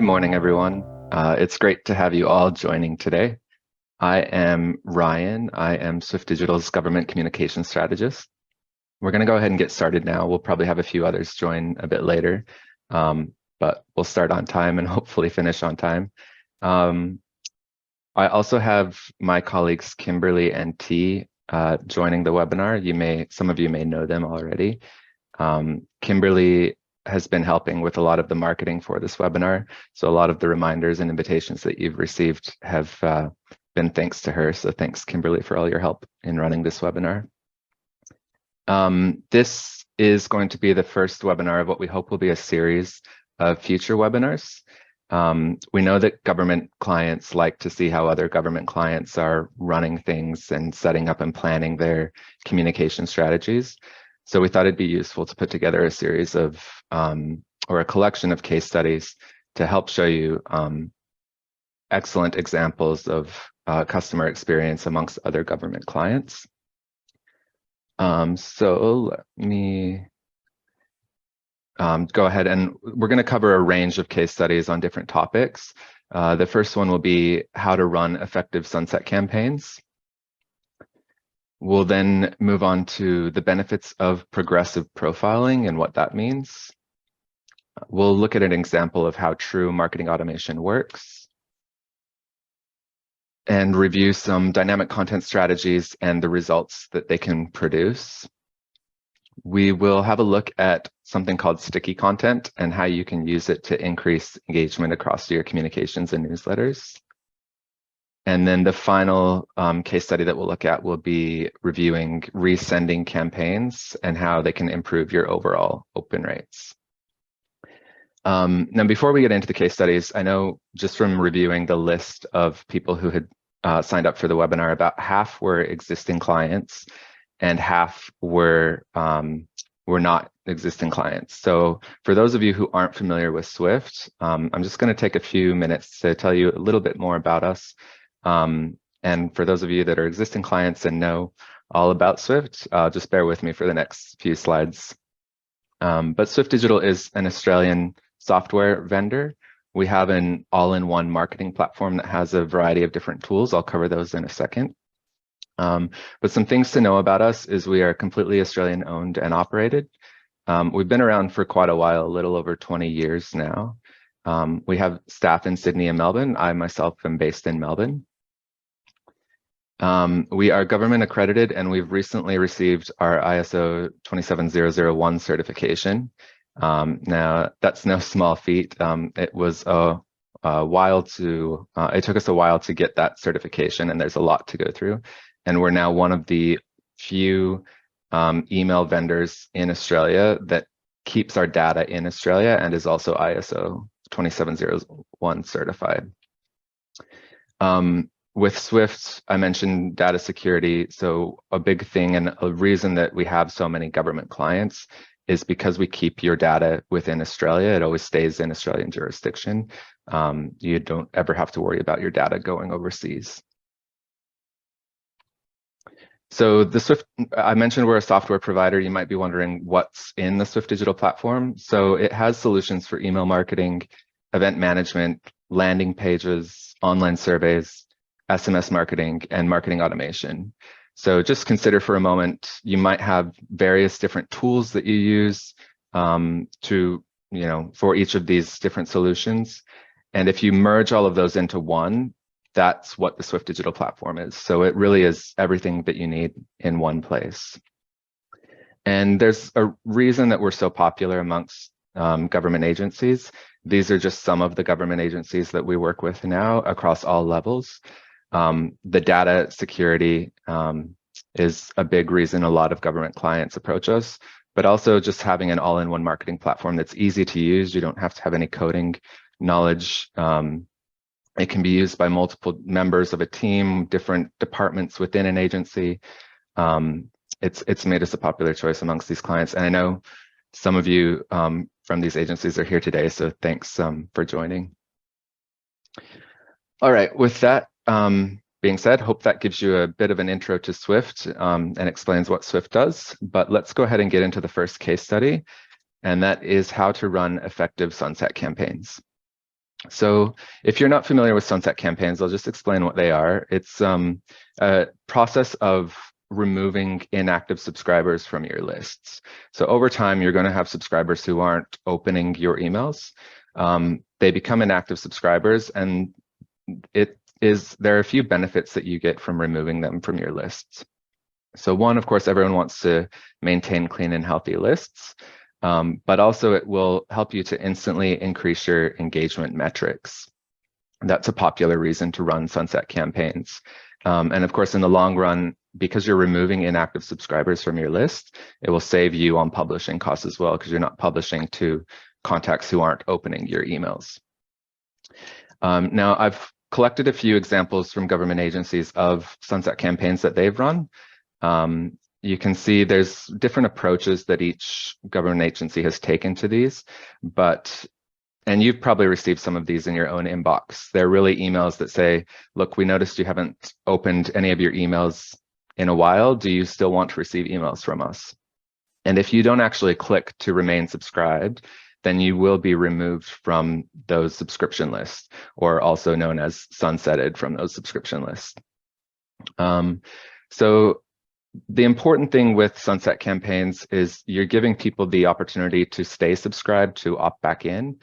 Good morning, everyone. It's great to have you all joining today. I am Ryan. I am Swift Digital's Government Communications Strategist. We're going to go ahead and get started now. We'll probably have a few others join a bit later, but we'll start on time and hopefully finish on time. I also have my colleagues Kimberly and T joining the webinar. Some of you may know them already. Kimberly has been helping with a lot of the marketing for this webinar. So a lot of the reminders and invitations that you've received have been thanks to her. So thanks, Kimberly, for all your help in running this webinar. This is going to be the first webinar of what we hope will be a series of future webinars. We know that government clients like to see how other government clients are running things and setting up and planning their communication strategies. So we thought it'd be useful to put together a series of, or a collection of case studies to help show you excellent examples of customer experience amongst other government clients. So let me go ahead, and we're going to cover a range of case studies on different topics. The first one will be how to run effective sunset campaigns. We'll then move on to the benefits of progressive profiling and what that means. We'll look at an example of how true marketing automation works and review some dynamic content strategies and the results that they can produce. We will have a look at something called sticky content and how you can use it to increase engagement across your communications and newsletters. And then the final case study that we'll look at will be reviewing resending campaigns and how they can improve your overall open rates. Now, before we get into the case studies, I know just from reviewing the list of people who had signed up for the webinar, about half were existing clients and half were not existing clients. So for those of you who aren't familiar with Swift, I'm just going to take a few minutes to tell you a little bit more about us. And for those of you that are existing clients and know all about Swift, just bear with me for the next few slides. But Swift Digital is an Australian software vendor. We have an all-in-one marketing platform that has a variety of different tools. I'll cover those in a second. But some things to know about us is we are completely Australian owned and operated. We've been around for quite a while, a little over 20 years now. We have staff in Sydney and Melbourne. I myself am based in Melbourne. We are government accredited, and we've recently received our ISO 27001 certification. Now, that's no small feat. It was it took us a while to get that certification, and there's a lot to go through. And we're now one of the few email vendors in Australia that keeps our data in Australia and is also ISO 27001 certified. With Swift, I mentioned data security. So a big thing and a reason that we have so many government clients is because we keep your data within Australia. It always stays in Australian jurisdiction. You don't ever have to worry about your data going overseas. So the Swift, I mentioned we're a software provider. You might be wondering what's in the Swift Digital platform. So it has solutions for email marketing, event management, landing pages, online surveys, SMS marketing, and marketing automation. So just consider for a moment, you might have various different tools that you use for each of these different solutions. And if you merge all of those into one, that's what the Swift Digital platform is. So it really is everything that you need in one place. And there's a reason that we're so popular amongst government agencies. These are just some of the government agencies that we work with now across all levels. The data security is a big reason a lot of government clients approach us, but also just having an all-in-one marketing platform that's easy to use. You don't have to have any coding knowledge. It can be used by multiple members of a team, different departments within an agency. It's made us a popular choice amongst these clients. And I know some of you from these agencies are here today, so thanks for joining. All right, with that being said, hope that gives you a bit of an intro to Swift and explains what Swift does. But let's go ahead and get into the first case study, and that is how to run effective sunset campaigns. So if you're not familiar with sunset campaigns, I'll just explain what they are. It's a process of removing inactive subscribers from your lists. So over time, you're going to have subscribers who aren't opening your emails. They become inactive subscribers, and there are a few benefits that you get from removing them from your lists. So one, of course, everyone wants to maintain clean and healthy lists, but also it will help you to instantly increase your engagement metrics. That's a popular reason to run sunset campaigns. And of course, in the long run, because you're removing inactive subscribers from your list, it will save you on publishing costs as well, because you're not publishing to contacts who aren't opening your emails. Now, I've collected a few examples from government agencies of sunset campaigns that they've run. You can see there's different approaches that each government agency has taken to these, and you've probably received some of these in your own inbox. They're really emails that say, look, we noticed you haven't opened any of your emails in a while. Do you still want to receive emails from us? And if you don't actually click to remain subscribed, then you will be removed from those subscription lists, or also known as sunsetted from those subscription lists. So the important thing with sunset campaigns is you're giving people the opportunity to stay subscribed, to opt back in,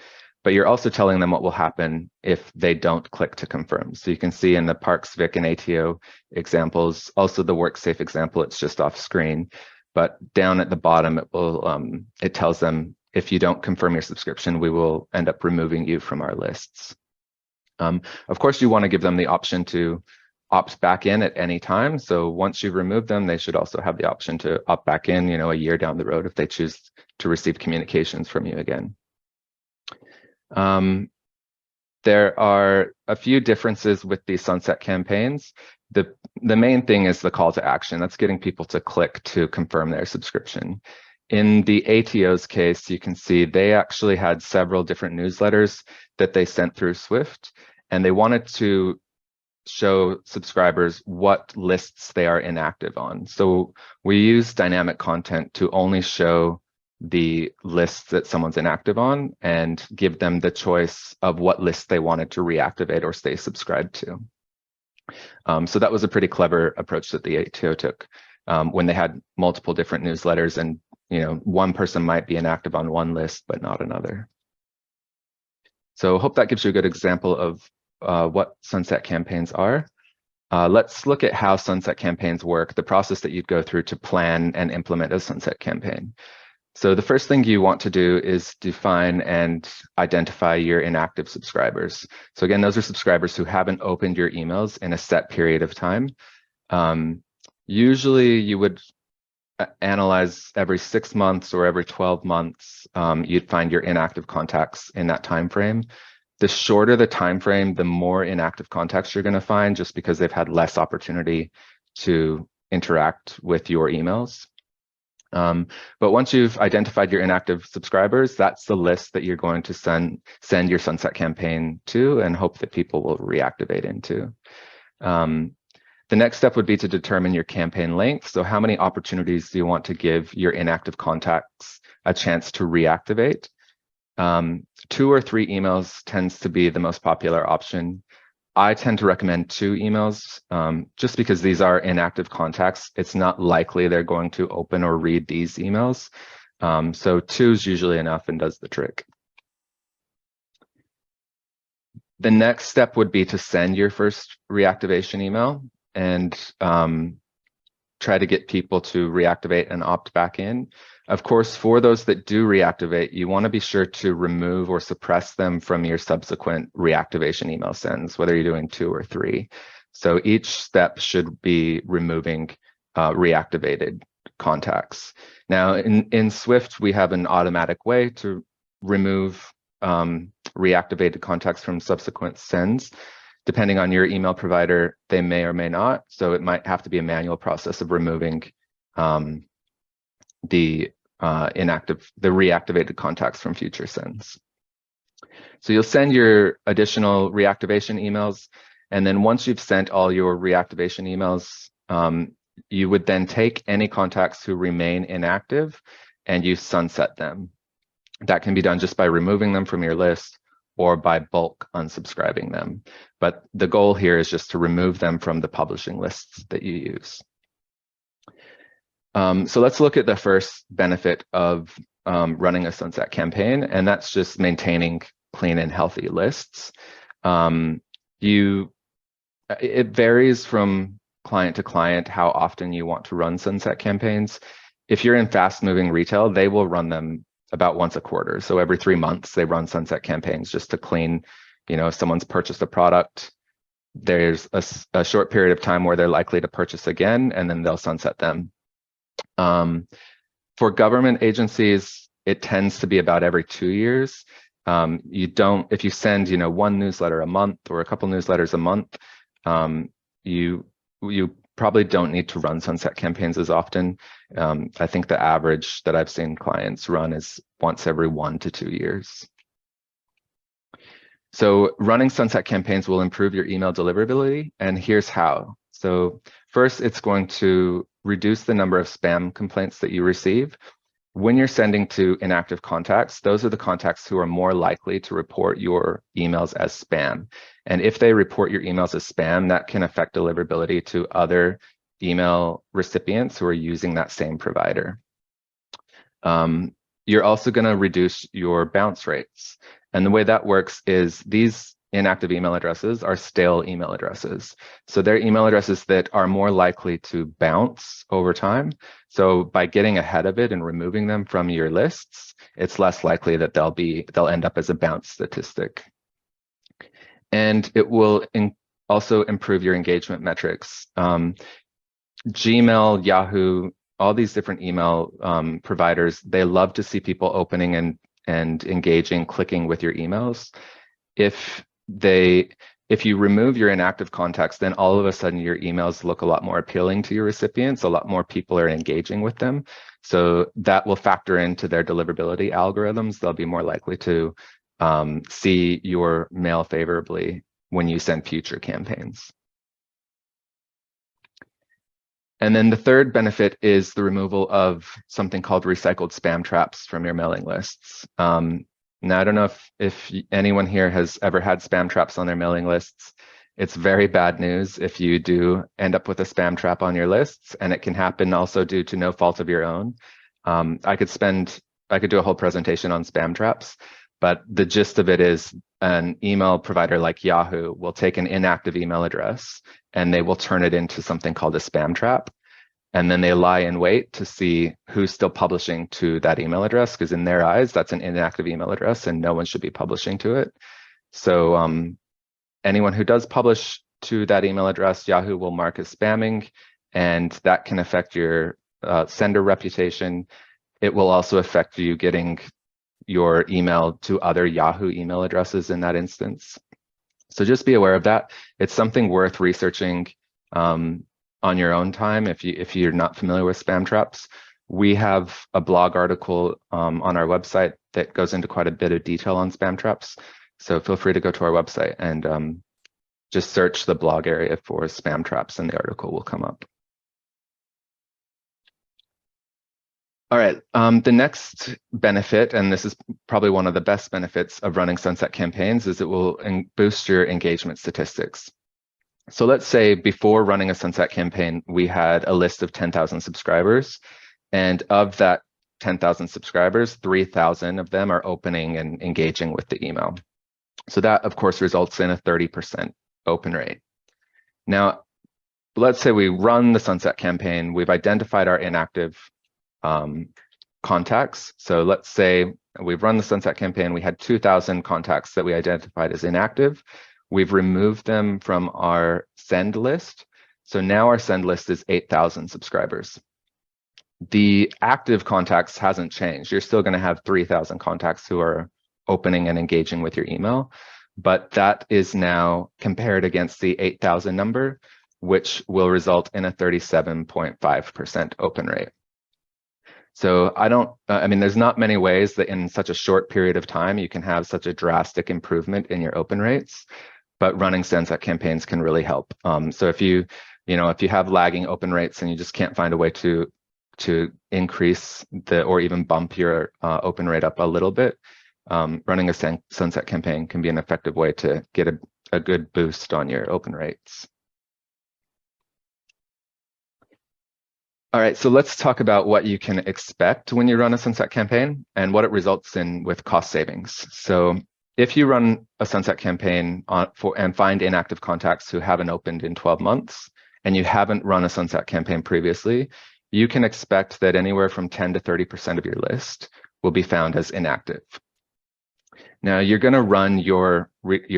but you're also telling them what will happen if they don't click to confirm. So you can see in the Parks, Vic, and ATO examples, also the WorkSafe example, it's just off screen, but down at the bottom, it tells them, if you don't confirm your subscription, we will end up removing you from our lists. Of course, you want to give them the option to opt back in at any time. So once you've removed them, they should also have the option to opt back in, a year down the road if they choose to receive communications from you again. There are a few differences with these sunset campaigns. The main thing is the call to action. That's getting people to click to confirm their subscription. In the ATO's case, you can see they actually had several different newsletters that they sent through Swift, and they wanted to show subscribers what lists they are inactive on. So we use dynamic content to only show the lists that someone's inactive on and give them the choice of what list they wanted to reactivate or stay subscribed to. So that was a pretty clever approach that the ATO took when they had multiple different newsletters, and one person might be inactive on one list but not another. So hope that gives you a good example of what sunset campaigns are. Let's look at how sunset campaigns work, the process that you'd go through to plan and implement a sunset campaign. So the first thing you want to do is define and identify your inactive subscribers. So again, those are subscribers who haven't opened your emails in a set period of time. Usually you would analyze every 6 months or every 12 months, you'd find your inactive contacts in that time frame. The shorter the time frame, the more inactive contacts you're going to find, just because they've had less opportunity to interact with your emails. But once you've identified your inactive subscribers, that's the list that you're going to send your sunset campaign to and hope that people will reactivate into. The next step would be to determine your campaign length. So how many opportunities do you want to give your inactive contacts a chance to reactivate? 2 or 3 emails tends to be the most popular option. I tend to recommend 2 emails just because these are inactive contacts. It's not likely they're going to open or read these emails. So 2 is usually enough and does the trick. The next step would be to send your first reactivation email and try to get people to reactivate and opt back in. Of course, for those that do reactivate, you want to be sure to remove or suppress them from your subsequent reactivation email sends, whether you're doing 2 or 3. So each step should be removing reactivated contacts. Now, in Swift, we have an automatic way to remove reactivated contacts from subsequent sends. Depending on your email provider, they may or may not. So it might have to be a manual process of removing the reactivated contacts from future sends. So you'll send your additional reactivation emails, and then once you've sent all your reactivation emails, you would then take any contacts who remain inactive and you sunset them. That can be done just by removing them from your list, or by bulk unsubscribing them. But the goal here is just to remove them from the publishing lists that you use. So let's look at the first benefit of running a sunset campaign, and that's just maintaining clean and healthy lists. It varies from client to client how often you want to run sunset campaigns. If you're in fast-moving retail, they will run them about once a quarter. So every 3 months, they run sunset campaigns just to clean, if someone's purchased a product, there's a short period of time where they're likely to purchase again, and then they'll sunset them. For government agencies, it tends to be about every 2 years. If you send, one newsletter a month or a couple newsletters a month, you probably don't need to run sunset campaigns as often. I think the average that I've seen clients run is once every 1 to 2 years. So running sunset campaigns will improve your email deliverability, and here's how. So first, it's going to reduce the number of spam complaints that you receive. When you're sending to inactive contacts, those are the contacts who are more likely to report your emails as spam. And if they report your emails as spam, that can affect deliverability to other email recipients who are using that same provider. You're also going to reduce your bounce rates. And the way that works is these inactive email addresses are stale email addresses. So they're email addresses that are more likely to bounce over time. So by getting ahead of it and removing them from your lists, it's less likely that they'll end up as a bounce statistic. And it will also improve your engagement metrics. Gmail, Yahoo, all these different email providers, they love to see people opening and engaging, clicking with your emails. If you remove your inactive contacts, then all of a sudden your emails look a lot more appealing to your recipients. A lot more people are engaging with them. So that will factor into their deliverability algorithms. They'll be more likely to see your mail favorably when you send future campaigns. And then the third benefit is the removal of something called recycled spam traps from your mailing lists. Now, I don't know if anyone here has ever had spam traps on their mailing lists. It's very bad news if you do end up with a spam trap on your lists, and it can happen also due to no fault of your own. I could do a whole presentation on spam traps, but the gist of it is an email provider like Yahoo will take an inactive email address and they will turn it into something called a spam trap. And then they lie in wait to see who's still publishing to that email address, because in their eyes, that's an inactive email address and no one should be publishing to it. So anyone who does publish to that email address, Yahoo will mark as spamming, and that can affect your sender reputation. It will also affect you getting your email to other Yahoo email addresses in that instance. So just be aware of that. It's something worth researching on your own time if you're not familiar with spam traps. We have a blog article on our website that goes into quite a bit of detail on spam traps. So feel free to go to our website and just search the blog area for spam traps and the article will come up. All right, the next benefit, and this is probably one of the best benefits of running sunset campaigns, is it will boost your engagement statistics. So let's say before running a sunset campaign, we had a list of 10,000 subscribers, and of that 10,000 subscribers, 3,000 of them are opening and engaging with the email. So that, of course, results in a 30% open rate. Now, let's say we run the sunset campaign, we've identified our inactive contacts. So let's say we've run the sunset campaign, we had 2,000 contacts that we identified as inactive. We've removed them from our send list. So now our send list is 8,000 subscribers. The active contacts hasn't changed. You're still going to have 3,000 contacts who are opening and engaging with your email, but that is now compared against the 8,000 number, which will result in a 37.5% open rate. So there's not many ways that in such a short period of time you can have such a drastic improvement in your open rates, but running sunset campaigns can really help. So if you have lagging open rates and you just can't find a way to increase or even bump your open rate up a little bit, running a sunset campaign can be an effective way to get a good boost on your open rates. All right, so let's talk about what you can expect when you run a sunset campaign and what it results in with cost savings. So if you run a sunset campaign and find inactive contacts who haven't opened in 12 months, and you haven't run a sunset campaign previously, you can expect that anywhere from 10 to 30% of your list will be found as inactive. Now you're going to run your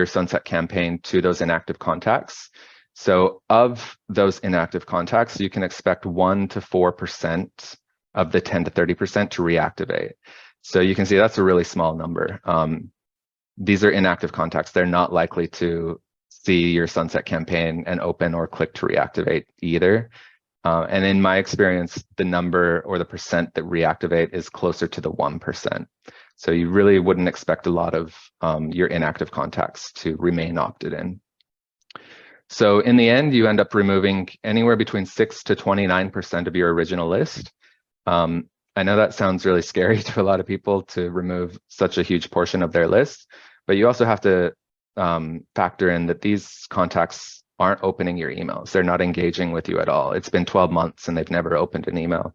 sunset campaign to those inactive contacts. So of those inactive contacts, you can expect 1 to 4% of the 10 to 30% to reactivate. So you can see that's a really small number. These are inactive contacts. They're not likely to see your sunset campaign and open or click to reactivate either. And in my experience, the number or the percent that reactivate is closer to the 1%. So you really wouldn't expect a lot of your inactive contacts to remain opted in. So in the end, you end up removing anywhere between 6 to 29% of your original list. I know that sounds really scary to a lot of people to remove such a huge portion of their list, but you also have to factor in that these contacts aren't opening your emails. They're not engaging with you at all. It's been 12 months and they've never opened an email.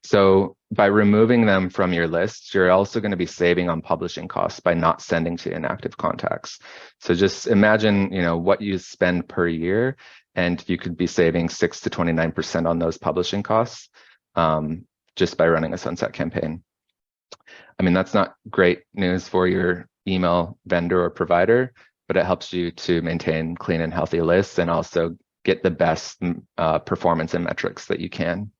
So by removing them from your list, you're also going to be saving on publishing costs by not sending to inactive contacts. So just imagine, what you spend per year, and you could be saving 6 to 29% on those publishing costs just by running a sunset campaign. I mean, that's not great news for your email vendor or provider, but it helps you to maintain clean and healthy lists and also get the best performance and metrics that you can.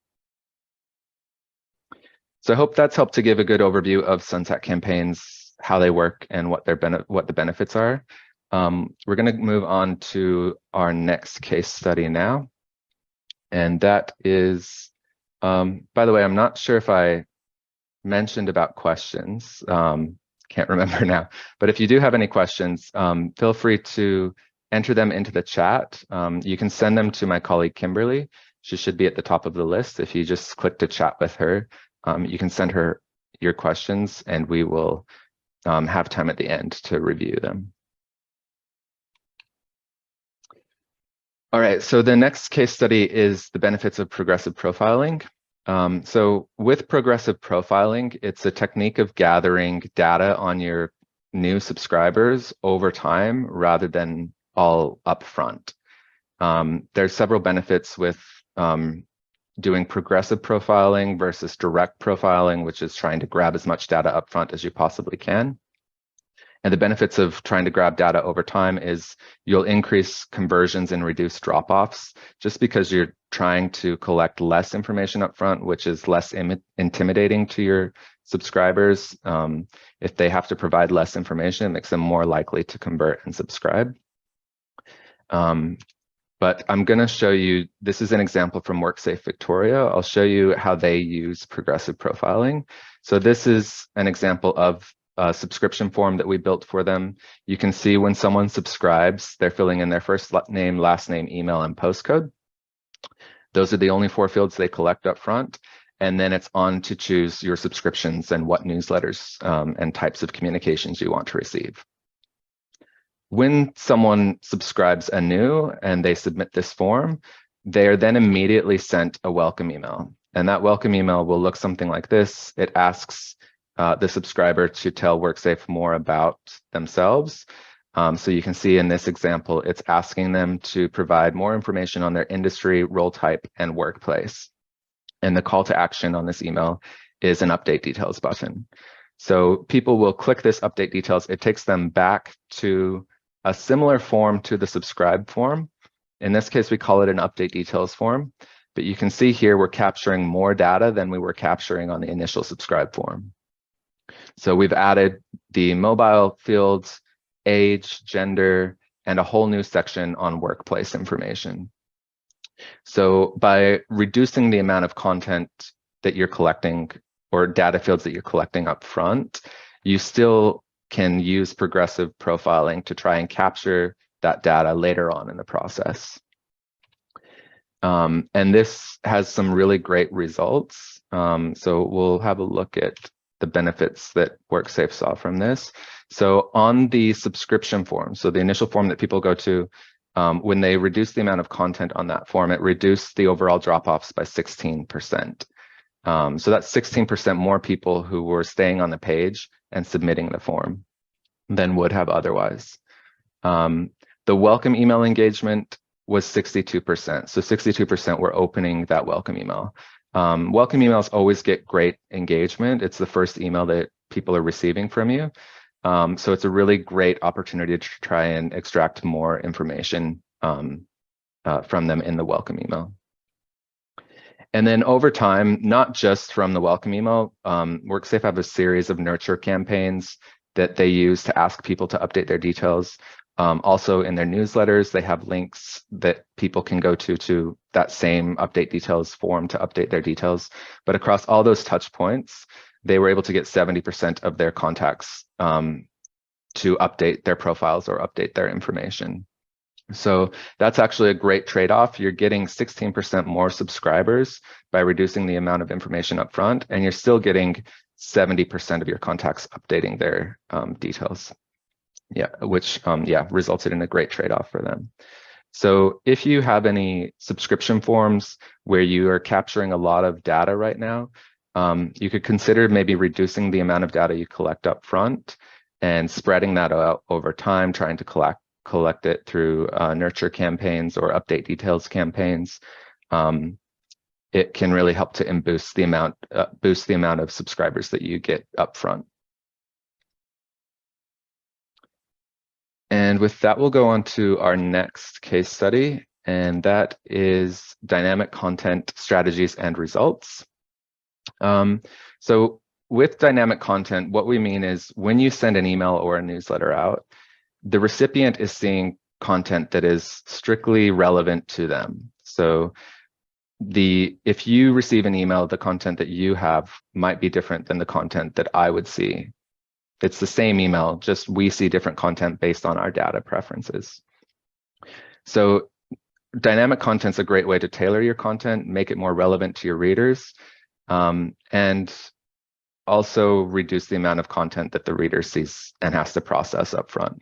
So I hope that's helped to give a good overview of sunset campaigns, how they work, and what the benefits are. We're going to move on to our next case study now. And that is, by the way, I'm not sure if I mentioned about questions. Can't remember now. But if you do have any questions, feel free to enter them into the chat. You can send them to my colleague, Kimberly. She should be at the top of the list. If you just click to chat with her, you can send her your questions and we will have time at the end to review them. All right, so the next case study is the benefits of progressive profiling. So with progressive profiling, it's a technique of gathering data on your new subscribers over time rather than all upfront. There's several benefits with doing progressive profiling versus direct profiling, which is trying to grab as much data upfront as you possibly can. And the benefits of trying to grab data over time is you'll increase conversions and reduce drop-offs just because you're trying to collect less information upfront, which is less intimidating to your subscribers. If they have to provide less information, it makes them more likely to convert and subscribe. But I'm going to show you, this is an example from WorkSafe Victoria. I'll show you how they use progressive profiling. So this is an example of a subscription form that we built for them. You can see when someone subscribes, they're filling in their first name, last name, email, and postcode. Those are the only 4 fields they collect up front. And then it's on to choose your subscriptions and what newsletters and types of communications you want to receive. When someone subscribes anew and they submit this form, they are then immediately sent a welcome email. And that welcome email will look something like this. It asks the subscriber to tell WorkSafe more about themselves. So you can see in this example, it's asking them to provide more information on their industry, role type, and workplace. And the call to action on this email is an update details button. So people will click this update details. It takes them back to a similar form to the subscribe form. In this case, we call it an update details form. But you can see here we're capturing more data than we were capturing on the initial subscribe form. So we've added the mobile fields, age, gender, and a whole new section on workplace information. So by reducing the amount of content that you're collecting or data fields that you're collecting up front, you still can use progressive profiling to try and capture that data later on in the process. And this has some really great results. So we'll have a look at the benefits that WorkSafe saw from this. So on the subscription form, so the initial form that people go to, when they reduce the amount of content on that form, it reduced the overall drop-offs by 16%. So that's 16% more people who were staying on the page and submitting the form than would have otherwise. The welcome email engagement was 62%. So 62% were opening that welcome email. Welcome emails always get great engagement. It's the first email that people are receiving from you. So it's a really great opportunity to try and extract more information from them in the welcome email. And then over time, not just from the welcome email, WorkSafe have a series of nurture campaigns that they use to ask people to update their details. Also in their newsletters, they have links that people can go to that same update details form to update their details. But across all those touch points, they were able to get 70% of their contacts to update their profiles or update their information. So that's actually a great trade-off. You're getting 16% more subscribers by reducing the amount of information up front, and you're still getting 70% of your contacts updating their details. Yeah, which resulted in a great trade-off for them. So if you have any subscription forms where you are capturing a lot of data right now, you could consider maybe reducing the amount of data you collect up front and spreading that out over time, trying to collect it through nurture campaigns or update details campaigns. It can really help to boost the amount of subscribers that you get up front. And with that, we'll go on to our next case study, and that is dynamic content strategies and results. So with dynamic content, what we mean is when you send an email or a newsletter out, the recipient is seeing content that is strictly relevant to them. So if you receive an email, the content that you have might be different than the content that I would see. It's the same email, just we see different content based on our data preferences. So dynamic content's a great way to tailor your content, make it more relevant to your readers, and also reduce the amount of content that the reader sees and has to process up front.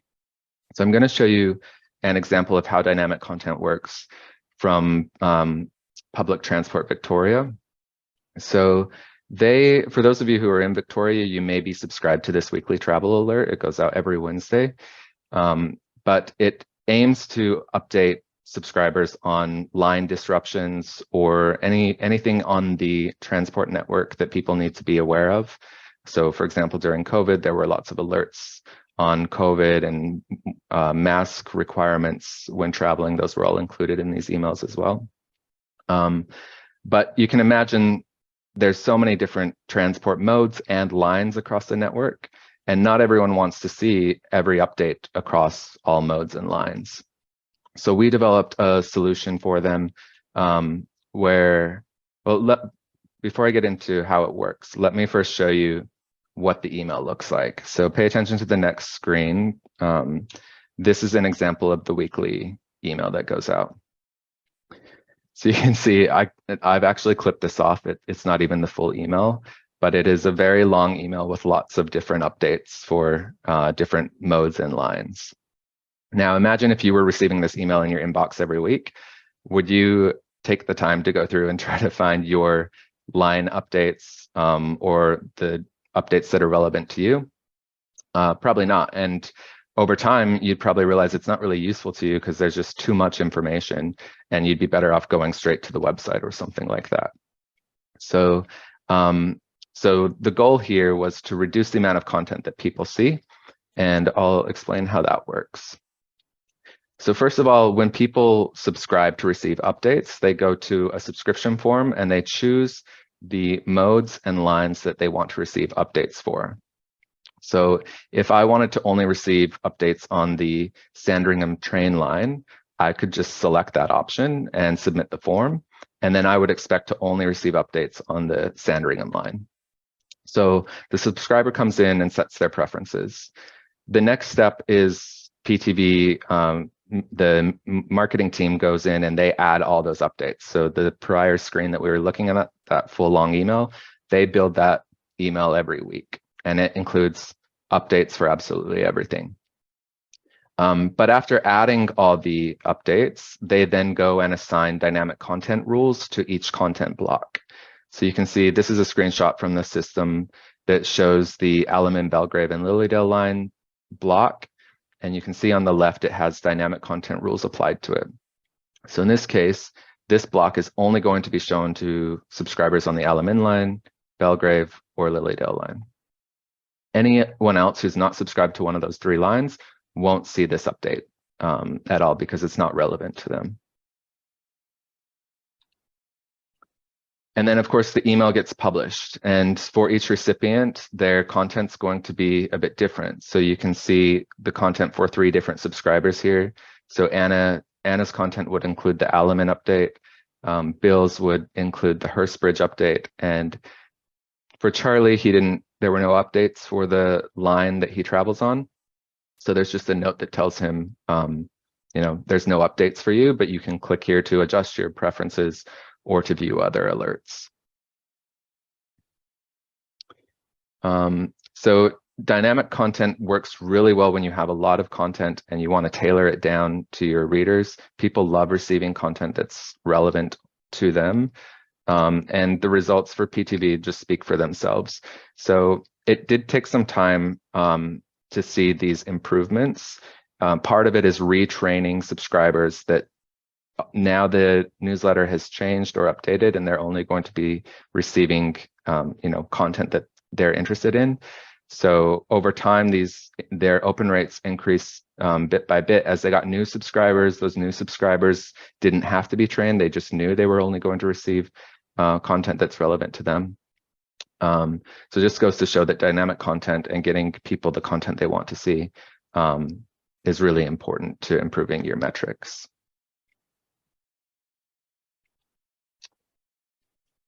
So I'm going to show you an example of how dynamic content works from Public Transport Victoria. So for those of you who are in Victoria, you may be subscribed to this weekly travel alert. It goes out every Wednesday, but it aims to update subscribers on line disruptions or anything on the transport network that people need to be aware of. So for example, during COVID, there were lots of alerts on COVID and mask requirements when traveling. Those were all included in these emails as well. But you can imagine there's so many different transport modes and lines across the network, and not everyone wants to see every update across all modes and lines. So we developed a solution for them before I get into how it works, let me first show you what the email looks like. So pay attention to the next screen. This is an example of the weekly email that goes out. So you can see I've actually clipped this off. It's not even the full email, but it is a very long email with lots of different updates for different modes and lines. Now imagine if you were receiving this email in your inbox every week, would you take the time to go through and try to find your line updates or the updates that are relevant to you? Probably not. And over time, you'd probably realize it's not really useful to you because there's just too much information and you'd be better off going straight to the website or something like that. So, so the goal here was to reduce the amount of content that people see, and I'll explain how that works. So first of all, when people subscribe to receive updates, they go to a subscription form and they choose the modes and lines that they want to receive updates for. So if I wanted to only receive updates on the Sandringham train line, I could just select that option and submit the form, and then I would expect to only receive updates on the Sandringham line. So the subscriber comes in and sets their preferences. The next step is PTV, the marketing team goes in and they add all those updates. So the prior screen that we were looking at, that full long email, they build that email every week, and it includes updates for absolutely everything. But after adding all the updates, they then go and assign dynamic content rules to each content block. So you can see this is a screenshot from the system that shows the Alamein, Belgrave, and Lilydale line block. And you can see on the left, it has dynamic content rules applied to it. So in this case, this block is only going to be shown to subscribers on the Alamein line, Belgrave, or Lilydale line. Anyone else who's not subscribed to one of those 3 lines won't see this update at all because it's not relevant to them. And then, of course, the email gets published. And for each recipient, their content's going to be a bit different. So you can see the content for 3 different subscribers here. So Anna's content would include the Alamein update. Bill's would include the Hurstbridge update. And for Charlie, there were no updates for the line that he travels on. So there's just a note that tells him, there's no updates for you, but you can click here to adjust your preferences or to view other alerts. So dynamic content works really well when you have a lot of content and you want to tailor it down to your readers. People love receiving content that's relevant to them. And the results for PTV just speak for themselves. So it did take some time to see these improvements. Part of it is retraining subscribers that now the newsletter has changed or updated, and they're only going to be receiving, content that they're interested in. So over time, their open rates increase bit by bit as they got new subscribers. Those new subscribers didn't have to be trained; they just knew they were only going to receive content that's relevant to them. So it just goes to show that dynamic content and getting people the content they want to see is really important to improving your metrics.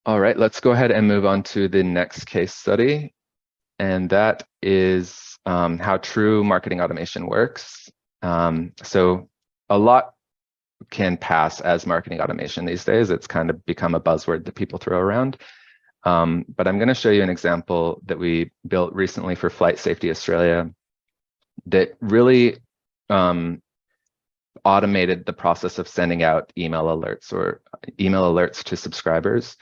All right, let's go ahead and move on to the next case study. And that is how true marketing automation works. So a lot can pass as marketing automation these days. It's kind of become a buzzword that people throw around. But I'm going to show you an example that we built recently for Flight Safety Australia that really automated the process of sending out email alerts to subscribers.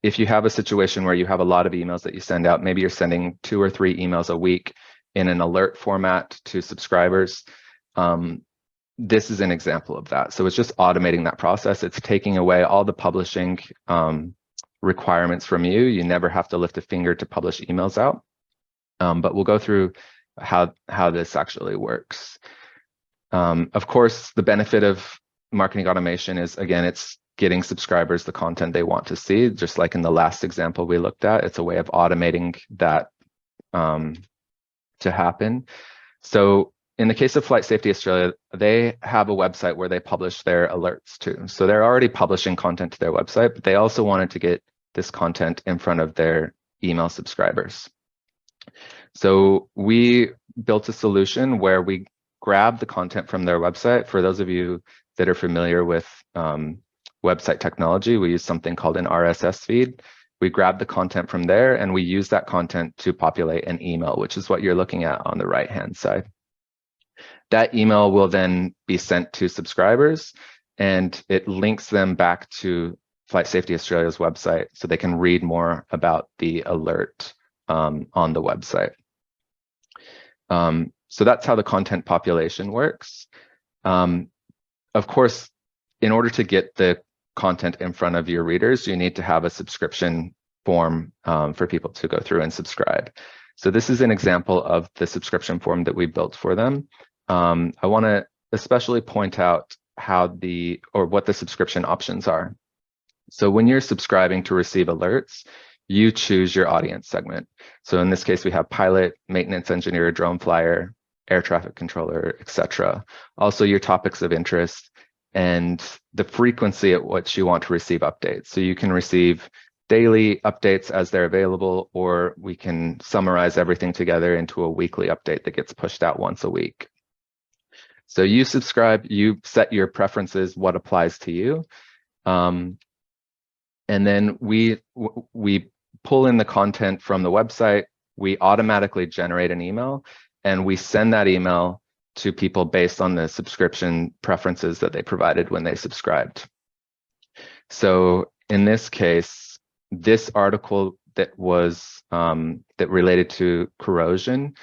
If you have a situation where you have a lot of emails that you send out, maybe you're sending 2 or 3 emails a week in an alert format to subscribers, this is an example of that. So it's just automating that process. It's taking away all the publishing requirements from you. You never have to lift a finger to publish emails out. But we'll go through how this actually works. Of course, the benefit of marketing automation is, again, it's getting subscribers the content they want to see. Just like in the last example we looked at, it's a way of automating that to happen. So in the case of Flight Safety Australia, they have a website where they publish their alerts too. So they're already publishing content to their website, but they also wanted to get this content in front of their email subscribers. So we built a solution where we grab the content from their website. For those of you that are familiar with website technology, we use something called an RSS feed. We grab the content from there and we use that content to populate an email, which is what you're looking at on the right-hand side. That email will then be sent to subscribers and it links them back to Flight Safety Australia's website so they can read more about the alert on the website. So that's how the content population works. Of course, in order to get the content in front of your readers, you need to have a subscription form for people to go through and subscribe. So this is an example of the subscription form that we built for them. I want to especially point out what the subscription options are. So when you're subscribing to receive alerts, you choose your audience segment. So in this case, we have pilot, maintenance engineer, drone flyer, air traffic controller, etc. Also your topics of interest and the frequency at which you want to receive updates. So you can receive daily updates as they're available, or we can summarize everything together into a weekly update that gets pushed out once a week. So you subscribe, you set your preferences, what applies to you. And then we pull in the content from the website, we automatically generate an email, and we send that email to people based on the subscription preferences that they provided when they subscribed. So in this case, this article that was that related to corrosion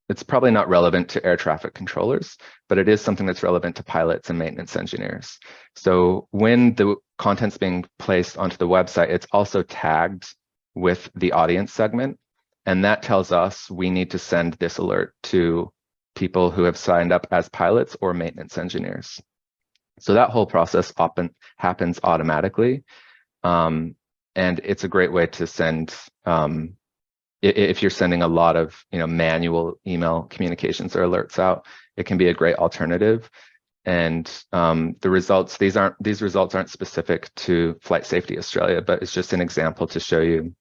it's probably not relevant to air traffic controllers, but it is something that's relevant to pilots and maintenance engineers. So when the content's being placed onto the website, it's also tagged with the audience segment, and that tells us we need to send this alert to people who have signed up as pilots or maintenance engineers. So that whole process often happens automatically. And it's a great way to send, if you're sending a lot of manual email communications or alerts out, it can be a great alternative. And the results, these results aren't specific to Flight Safety Australia, but it's just an example to show you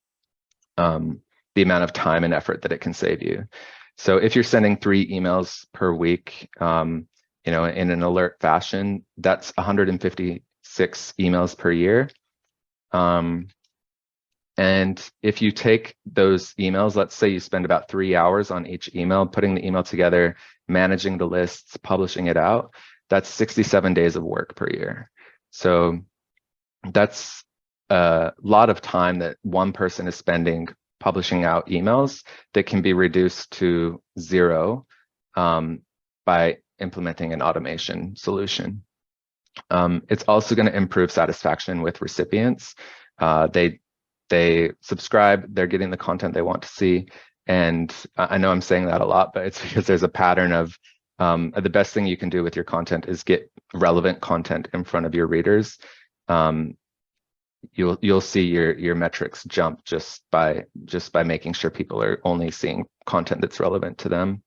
the amount of time and effort that it can save you. So if you're sending 3 emails per week, in an alert fashion, that's 156 emails per year. And if you take those emails, let's say you spend about 3 hours on each email, putting the email together, managing the lists, publishing it out, that's 67 days of work per year. So that's a lot of time that one person is spending publishing out emails that can be reduced to 0 by implementing an automation solution. It's also going to improve satisfaction with recipients. They subscribe, they're getting the content they want to see. And I know I'm saying that a lot, but it's because there's a pattern of the best thing you can do with your content is get relevant content in front of your readers. You'll see your metrics jump just by making sure people are only seeing content that's relevant to them.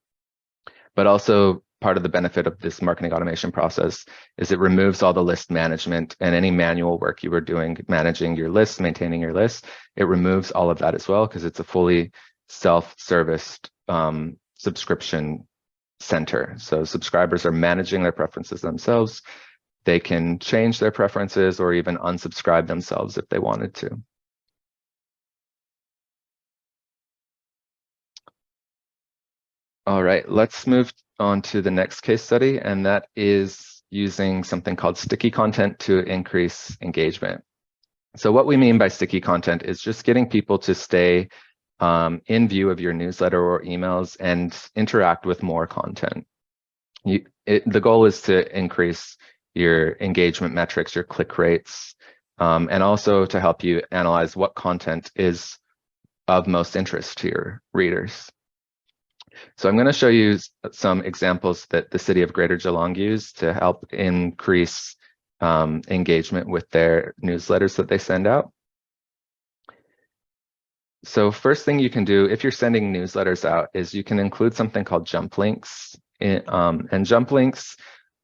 But also part of the benefit of this marketing automation process is it removes all the list management and any manual work you were doing managing your list, maintaining your list. It removes all of that as well because it's a fully self-serviced subscription center. So subscribers are managing their preferences themselves. They can change their preferences or even unsubscribe themselves if they wanted to. All right, let's move on to the next case study, and that is using something called sticky content to increase engagement. So what we mean by sticky content is just getting people to stay in view of your newsletter or emails and interact with more content. The goal is to increase your engagement metrics, your click rates, and also to help you analyze what content is of most interest to your readers. So I'm going to show you some examples that the city of Greater Geelong used to help increase engagement with their newsletters that they send out. So first thing you can do if you're sending newsletters out is you can include something called jump links. And jump links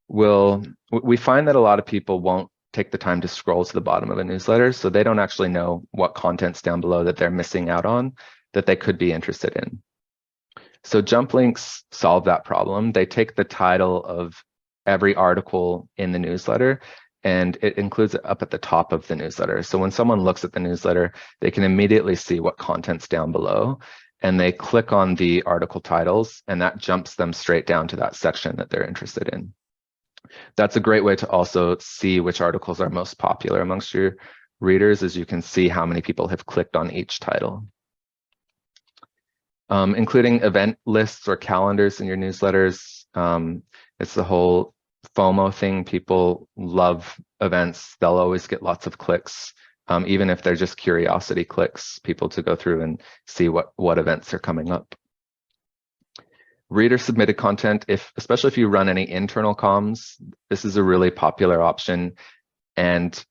we find that a lot of people won't take the time to scroll to the bottom of a newsletter, so they don't actually know what content's down below that they're missing out on that they could be interested in. So jump links solve that problem. They take the title of every article in the newsletter and it includes it up at the top of the newsletter. So when someone looks at the newsletter, they can immediately see what content's down below, and they click on the article titles and that jumps them straight down to that section that they're interested in. That's a great way to also see which articles are most popular amongst your readers, as you can see how many people have clicked on each title. Including event lists or calendars in your newsletters. It's the whole FOMO thing. People love events. They'll always get lots of clicks, even if they're just curiosity clicks, people to go through and see what events are coming up. Reader submitted content, especially if you run any internal comms, this is a really popular option. And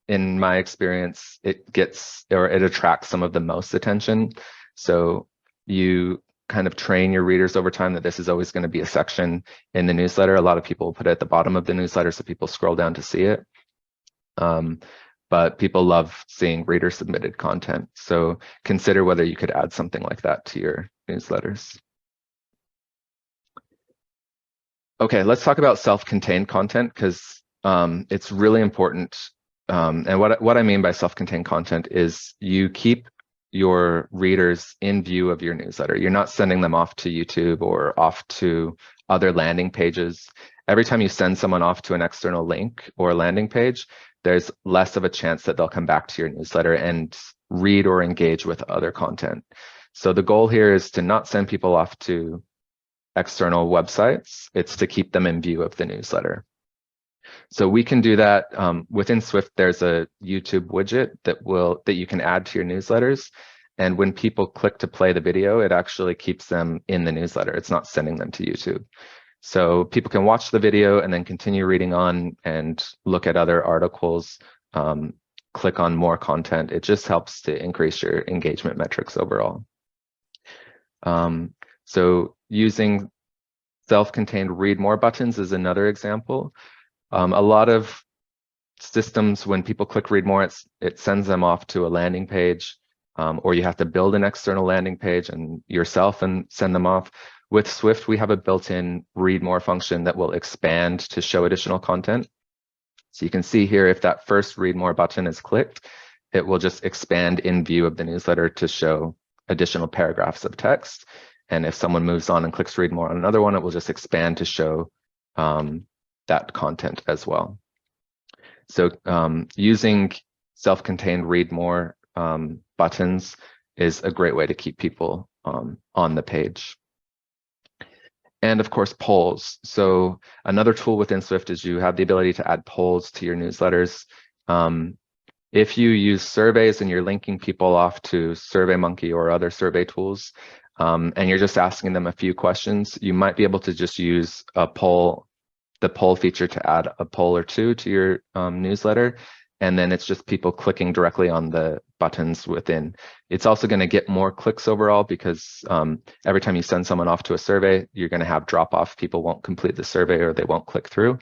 in my experience, it attracts some of the most attention. So you kind of train your readers over time that this is always going to be a section in the newsletter. A lot of people put it at the bottom of the newsletter so people scroll down to see it. But people love seeing reader submitted content. So consider whether you could add something like that to your newsletters. Okay, let's talk about self-contained content because it's really important And what I mean by self-contained content is you keep your readers in view of your newsletter. You're not sending them off to YouTube or off to other landing pages. Every time you send someone off to an external link or landing page, there's less of a chance that they'll come back to your newsletter and read or engage with other content. So the goal here is to not send people off to external websites. It's to keep them in view of the newsletter. So we can do that within Swift. There's a YouTube widget that you can add to your newsletters. And when people click to play the video, it actually keeps them in the newsletter. It's not sending them to YouTube. So people can watch the video and then continue reading on and look at other articles, click on more content. It just helps to increase your engagement metrics overall. So using self-contained read more buttons is another example. A lot of systems, when people click read more, it sends them off to a landing page, or you have to build an external landing page and yourself and send them off. With Swift, we have a built-in read more function that will expand to show additional content. So you can see here, if that first read more button is clicked, it will just expand in view of the newsletter to show additional paragraphs of text. And if someone moves on and clicks read more on another one, it will just expand to show that content as well. So using self-contained read more buttons is a great way to keep people on the page. And of course, polls. So another tool within Swift is you have the ability to add polls to your newsletters. If you use surveys and you're linking people off to SurveyMonkey or other survey tools, and you're just asking them a few questions, you might be able to just use the poll feature to add a poll or two to your newsletter. And then it's just people clicking directly on the buttons within. It's also going to get more clicks overall because every time you send someone off to a survey, you're going to have drop off. People won't complete the survey or they won't click through.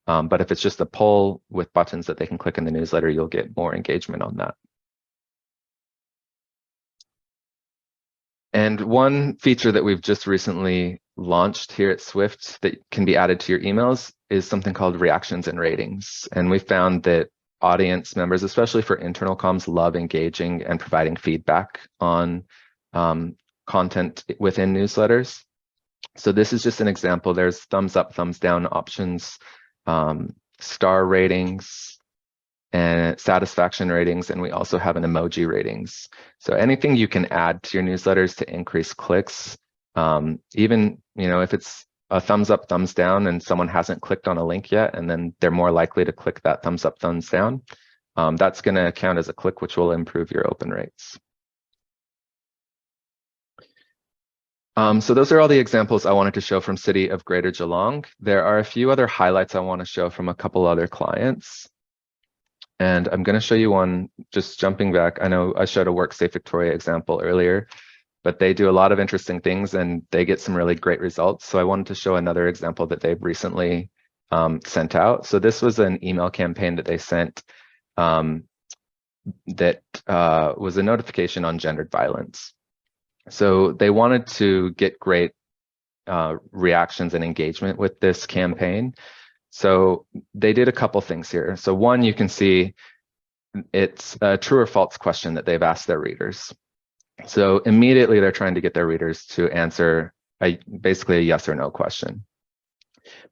But if it's just a poll with buttons that they can click in the newsletter, you'll get more engagement on that. And one feature that we've just recently launched here at Swift that can be added to your emails is something called reactions and ratings. And we found that audience members, especially for internal comms, love engaging and providing feedback on content within newsletters. So this is just an example. There's thumbs up, thumbs down options, star ratings, and satisfaction ratings, and we also have an emoji ratings. So anything you can add to your newsletters to increase clicks, even if it's a thumbs up, thumbs down, and someone hasn't clicked on a link yet, and then they're more likely to click that thumbs up, thumbs down, that's going to count as a click, which will improve your open rates. So those are all the examples I wanted to show from City of Greater Geelong. There are a few other highlights I want to show from a couple other clients. And I'm going to show you one, just jumping back. I know I showed a WorkSafe Victoria example earlier, but they do a lot of interesting things and they get some really great results. So I wanted to show another example that they've recently sent out. So this was an email campaign that they sent that was a notification on gendered violence. So they wanted to get great reactions and engagement with this campaign. So they did a couple things here. So one, you can see it's a true or false question that they've asked their readers. So immediately they're trying to get their readers to answer basically a yes or no question.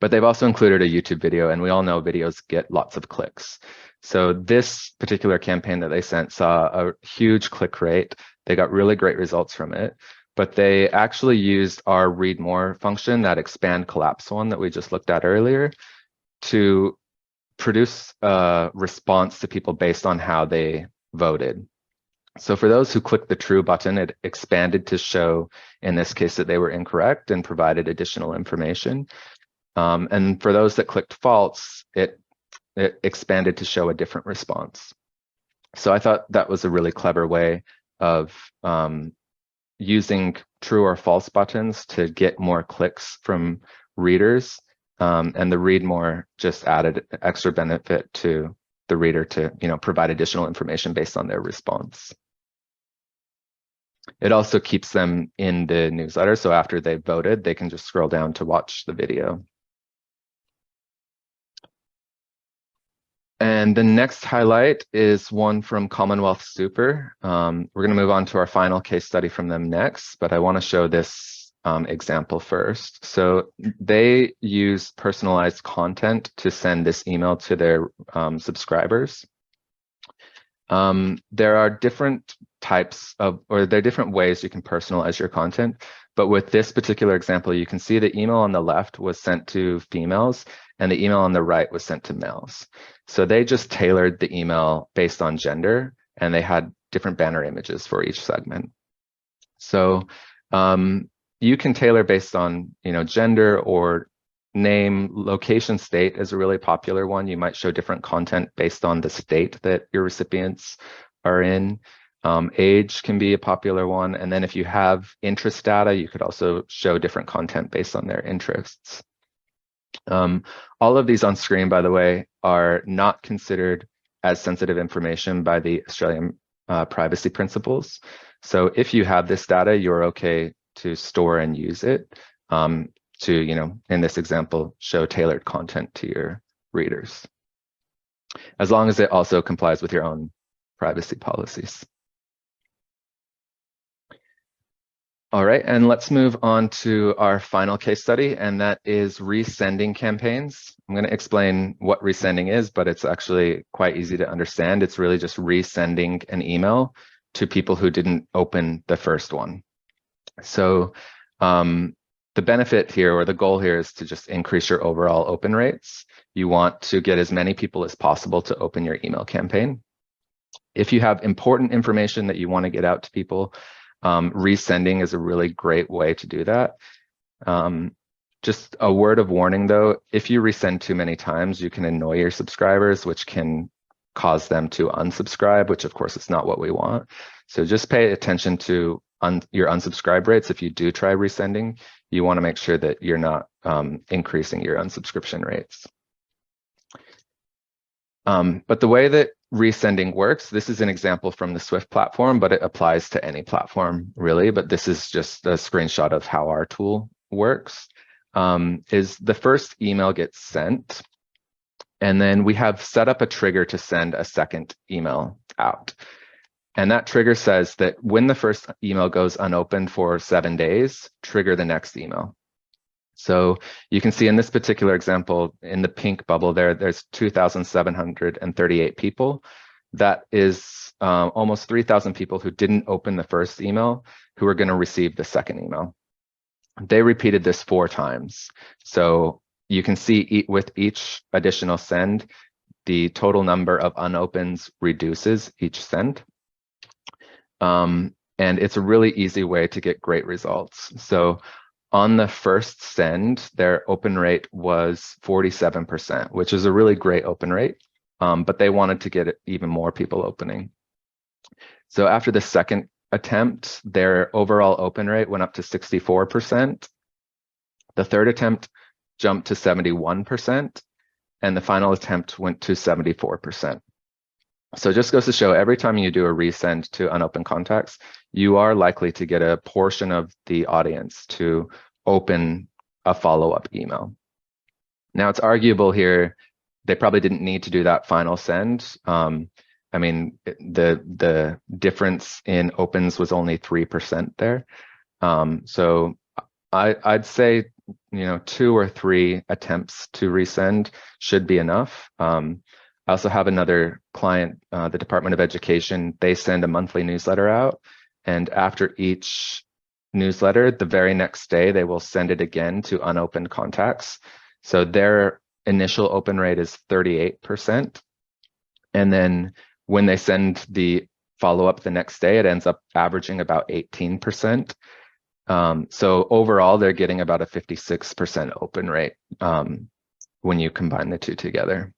But they've also included a YouTube video, and we all know videos get lots of clicks. So this particular campaign that they sent saw a huge click rate. They got really great results from it. But they actually used our read more function, that expand collapse one that we just looked at earlier, to produce a response to people based on how they voted. So for those who clicked the true button, it expanded to show, in this case, that they were incorrect and provided additional information. And for those that clicked false, it expanded to show a different response. So I thought that was a really clever way of using true or false buttons to get more clicks from readers. And the read more just added extra benefit to the reader to provide additional information based on their response. It also keeps them in the newsletter. So after they've voted, they can just scroll down to watch the video. And the next highlight is one from Commonwealth Super. We're going to move on to our final case study from them next, but I want to show this example first. So they use personalized content to send this email to their subscribers. There are different types of, or there are different ways you can personalize your content. But with this particular example, you can see the email on the left was sent to females and the email on the right was sent to males. So they just tailored the email based on gender and they had different banner images for each segment. So you can tailor based on, gender or name. Location state is a really popular one. You might show different content based on the state that your recipients are in. Age can be a popular one. And then if you have interest data, you could also show different content based on their interests. All of these on screen, by the way, are not considered as sensitive information by the Australian privacy principles. So if you have this data, you're okay to store and use it to, in this example, show tailored content to your readers, as long as it also complies with your own privacy policies. All right, and let's move on to our final case study, and that is resending campaigns. I'm going to explain what resending is, but it's actually quite easy to understand. It's really just resending an email to people who didn't open the first one. So the benefit here, or the goal here, is to just increase your overall open rates. You want to get as many people as possible to open your email campaign. If you have important information that you want to get out to people, resending is a really great way to do that. Just a word of warning though, if you resend too many times, you can annoy your subscribers, which can cause them to unsubscribe, which of course is not what we want. So just pay attention to your unsubscribe rates. If you do try resending, you want to make sure that you're not increasing your unsubscription rates. But the way that resending works, this is an example from the Swift platform, but it applies to any platform really. But this is just a screenshot of how our tool works. Is the first email gets sent, and then we have set up a trigger to send a second email out. And that trigger says that when the first email goes unopened for 7 days, trigger the next email. So you can see in this particular example, in the pink bubble there's 2,738 people. That is almost 3,000 people who didn't open the first email who are going to receive the second email. They repeated this 4 times. So you can see with each additional send, the total number of unopens reduces each send. And it's a really easy way to get great results. So on the first send, their open rate was 47%, which is a really great open rate, but they wanted to get even more people opening. So after the second attempt, their overall open rate went up to 64%. The third attempt jumped to 71%, and the final attempt went to 74%. So it just goes to show every time you do a resend to unopened contacts, you are likely to get a portion of the audience to open a follow-up email. Now it's arguable here, they probably didn't need to do that final send. I mean, the difference in opens was only 3% there. So I'd say, 2 or 3 attempts to resend should be enough. I also have another client, the Department of Education. They send a monthly newsletter out, and after each newsletter, the very next day, they will send it again to unopened contacts. So their initial open rate is 38%. And then when they send the follow-up the next day, it ends up averaging about 18%. So overall, they're getting about a 56% open rate when you combine the two together.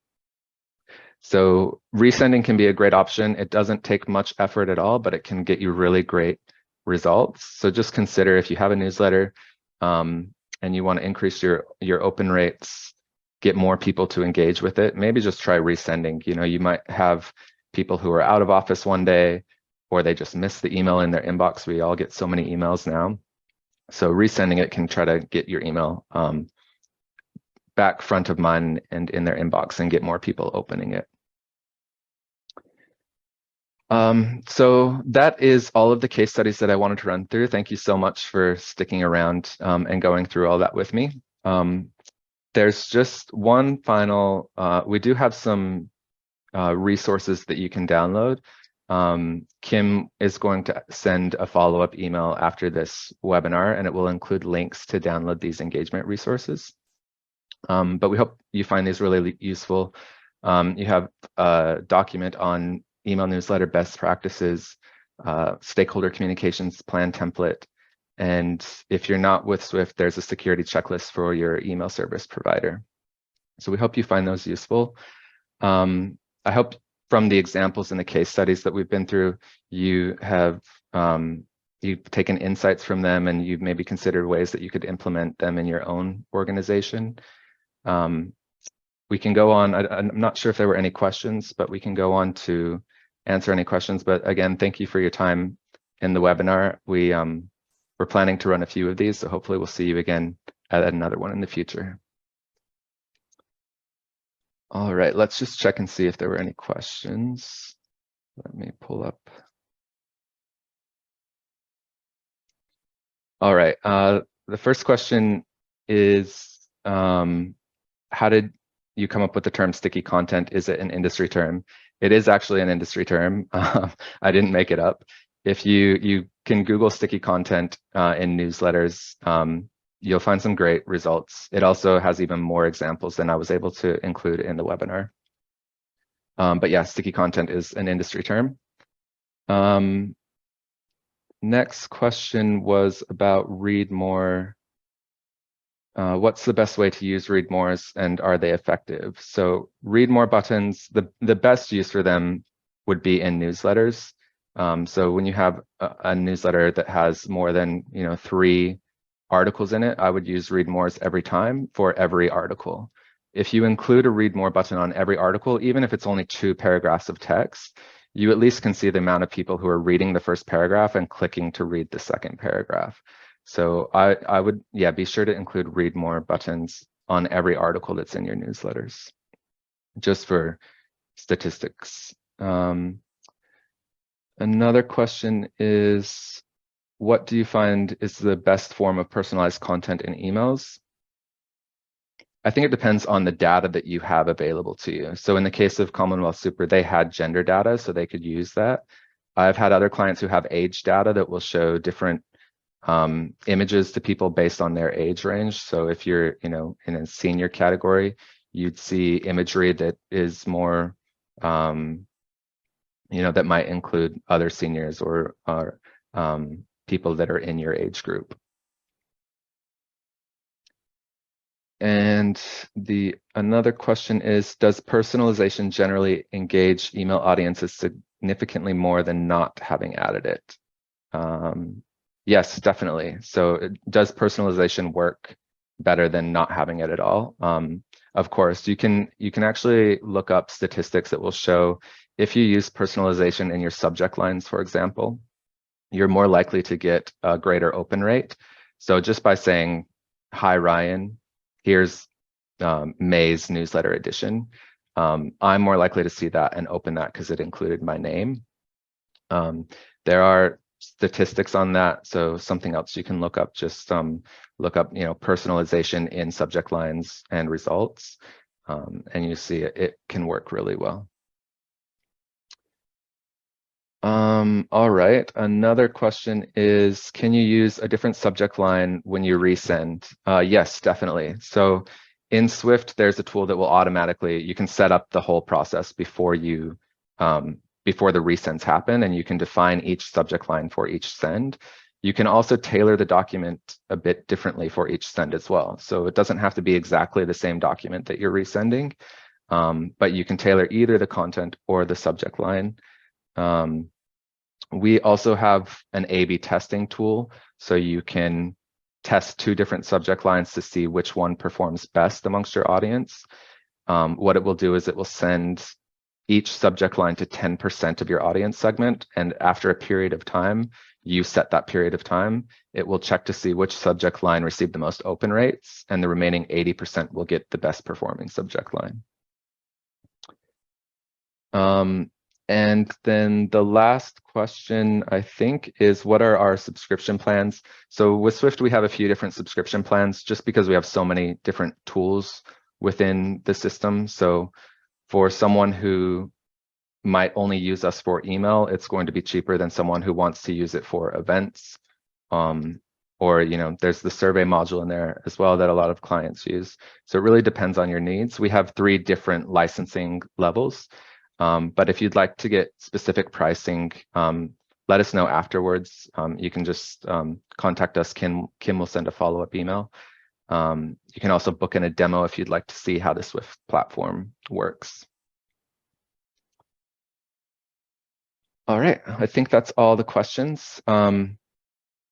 So resending can be a great option. It doesn't take much effort at all, but it can get you really great results. So just consider, if you have a newsletter and you want to increase your open rates, get more people to engage with it, maybe just try resending. You might have people who are out of office one day, or they just miss the email in their inbox. We all get so many emails now. So resending it can try to get your email back front of mind and in their inbox and get more people opening it. So that is all of the case studies that I wanted to run through. Thank you so much for sticking around and going through all that with me. There's just one final, we do have some resources that you can download. Kim is going to send a follow-up email after this webinar, and it will include links to download these engagement resources. But we hope you find these really useful. You have a document on email newsletter best practices, stakeholder communications plan template, and if you're not with Swift, there's a security checklist for your email service provider. So we hope you find those useful. I hope from the examples and the case studies that we've been through, you have you've taken insights from them and you've maybe considered ways that you could implement them in your own organization. We can go on, I'm not sure if there were any questions, but we can go on to answer any questions. But again, thank you for your time in the webinar. We're planning to run a few of these, so hopefully we'll see you again at another one in the future. All right, let's just check and see if there were any questions. Let me pull up. All right, the first question is, how did you come up with the term sticky content? Is it an industry term? It is actually an industry term. I didn't make it up. If you can Google sticky content in newsletters, you'll find some great results. It also has even more examples than I was able to include in the webinar. But yeah, sticky content is an industry term. Next question was about read more. What's the best way to use read mores and are they effective? So read more buttons, the best use for them would be in newsletters. So when you have a newsletter that has more than 3 articles in it, I would use read mores every time for every article. If you include a read more button on every article, even if it's only 2 paragraphs of text, you at least can see the amount of people who are reading the first paragraph and clicking to read the second paragraph. So I would, yeah, be sure to include read more buttons on every article that's in your newsletters, just for statistics. Another question is, what do you find is the best form of personalized content in emails? I think it depends on the data that you have available to you. So in the case of Commonwealth Super, they had gender data, so they could use that. I've had other clients who have age data that will show different images to people based on their age range. So if you're, in a senior category, you'd see imagery that is more, that might include other seniors or people that are in your age group. And another question is, does personalization generally engage email audiences significantly more than not having added it? Yes, definitely. So does personalization work better than not having it at all? Of course, you can actually look up statistics that will show if you use personalization in your subject lines, for example, you're more likely to get a greater open rate. So just by saying, hi, Ryan, here's May's newsletter edition, I'm more likely to see that and open that because it included my name. There are statistics on that. So something else you can look up, just look up, personalization in subject lines and results, and you see it can work really well. All right, another question is, can you use a different subject line when you resend? Yes, definitely. So in Swift, there's a tool that will automatically, you can set up the whole process before you, before the resends happen, and you can define each subject line for each send. You can also tailor the document a bit differently for each send as well. So it doesn't have to be exactly the same document that you're resending, but you can tailor either the content or the subject line. We also have an A/B testing tool, so you can test 2 different subject lines to see which one performs best amongst your audience. What it will do is it will send each subject line to 10% of your audience segment, and after a period of time, you set that period of time, it will check to see which subject line received the most open rates, and the remaining 80% will get the best performing subject line. And then the last question, I think, is what are our subscription plans? So with Swift, we have a few different subscription plans just because we have so many different tools within the system. So for someone who might only use us for email, it's going to be cheaper than someone who wants to use it for events. Or, there's the survey module in there as well that a lot of clients use. So it really depends on your needs. We have 3 different licensing levels. But if you'd like to get specific pricing, let us know afterwards. You can just contact us. Kim will send a follow-up email. You can also book in a demo if you'd like to see how the Swift platform works. All right, I think that's all the questions.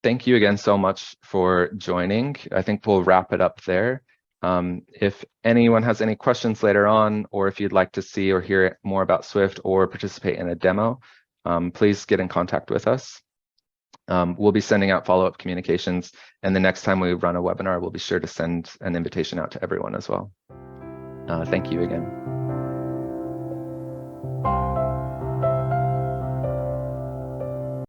Thank you again so much for joining. I think we'll wrap it up there. If anyone has any questions later on, or if you'd like to see or hear more about Swift or participate in a demo, please get in contact with us. We'll be sending out follow-up communications, and the next time we run a webinar, we'll be sure to send an invitation out to everyone as well. Thank you again.